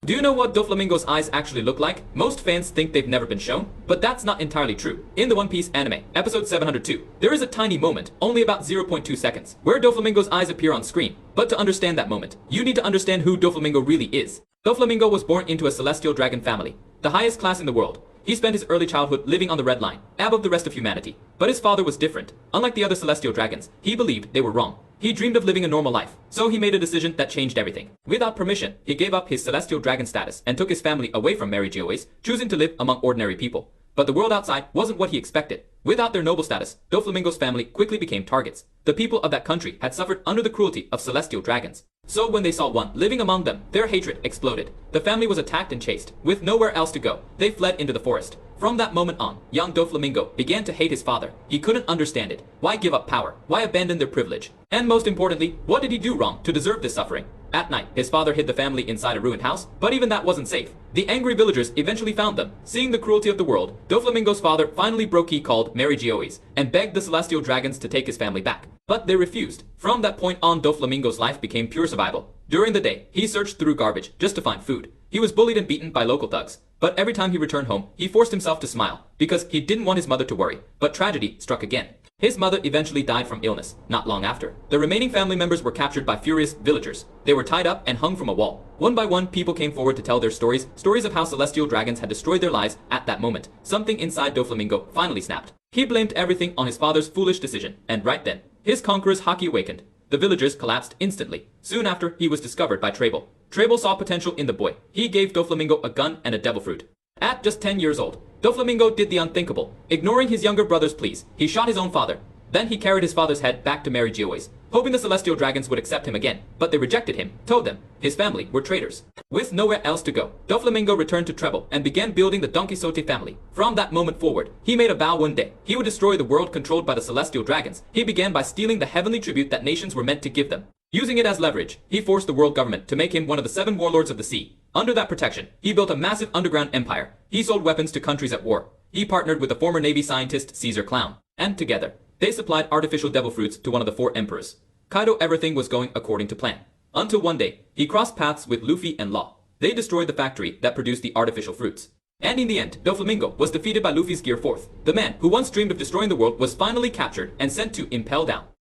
Do you know what Doflamingo's eyes actually look like? Most fans think they've never been shown, but that's not entirely true. In the One Piece anime, episode 702, there is a tiny moment, only about 0.2 seconds, where Doflamingo's eyes appear on screen. But to understand that moment, you need to understand who Doflamingo really is. Doflamingo was born into a celestial dragon family, the highest class in the world. He spent his early childhood living on the Red Line, above the rest of humanity. But his father was different. Unlike the other celestial dragons, he believed they were wrong. He dreamed of living a normal life, so he made a decision that changed everything. Without permission, he gave up his celestial dragon status and took his family away from Mary Geoise, choosing to live among ordinary people. But the world outside wasn't what he expected. Without their noble status, Doflamingo's family quickly became targets. The people of that country had suffered under the cruelty of celestial dragons. So when they saw one living among them, their hatred exploded. The family was attacked and chased. With nowhere else to go, they fled into the forest. From that moment on, young Doflamingo began to hate his father. He couldn't understand it. Why give up power? Why abandon their privilege? And most importantly, what did he do wrong to deserve this suffering? At night, his father hid the family inside a ruined house, but even that wasn't safe. The angry villagers eventually found them. Seeing the cruelty of the world, Doflamingo's father finally broke he called Mary Geoise and begged the celestial dragons to take his family back. But they refused. From that point on, Doflamingo's life became pure survival. During the day, he searched through garbage just to find food. He was bullied and beaten by local thugs. But every time he returned home, he forced himself to smile, because he didn't want his mother to worry. But tragedy struck again. His mother eventually died from illness, not long after. The remaining family members were captured by furious villagers. They were tied up and hung from a wall. One by one, people came forward to tell their stories of how celestial dragons had destroyed their lives at that moment. Something inside Doflamingo finally snapped. He blamed everything on his father's foolish decision, and right then, his conqueror's haki awakened. The villagers collapsed instantly. Soon after, he was discovered by Trable. Trable saw potential in the boy. He gave Doflamingo a gun and a devil fruit. At just 10 years old, Doflamingo did the unthinkable. Ignoring his younger brother's pleas, he shot his own father. Then he carried his father's head back to Mary Geoise, hoping the celestial dragons would accept him again. But they rejected him, told them his family were traitors. With nowhere else to go, Doflamingo returned to Treble and began building the Don Quixote family. From that moment forward, he made a vow one day. He would destroy the world controlled by the celestial dragons. He began by stealing the heavenly tribute that nations were meant to give them. Using it as leverage, he forced the world government to make him one of the 7 warlords of the sea. Under that protection, he built a massive underground empire. He sold weapons to countries at war. He partnered with the former Navy scientist Caesar Clown. And together, they supplied artificial devil fruits to one of the 4 emperors. Kaido, everything was going according to plan. Until one day, he crossed paths with Luffy and Law. They destroyed the factory that produced the artificial fruits. And in the end, Doflamingo was defeated by Luffy's Gear 4th. The man who once dreamed of destroying the world was finally captured and sent to Impel Down.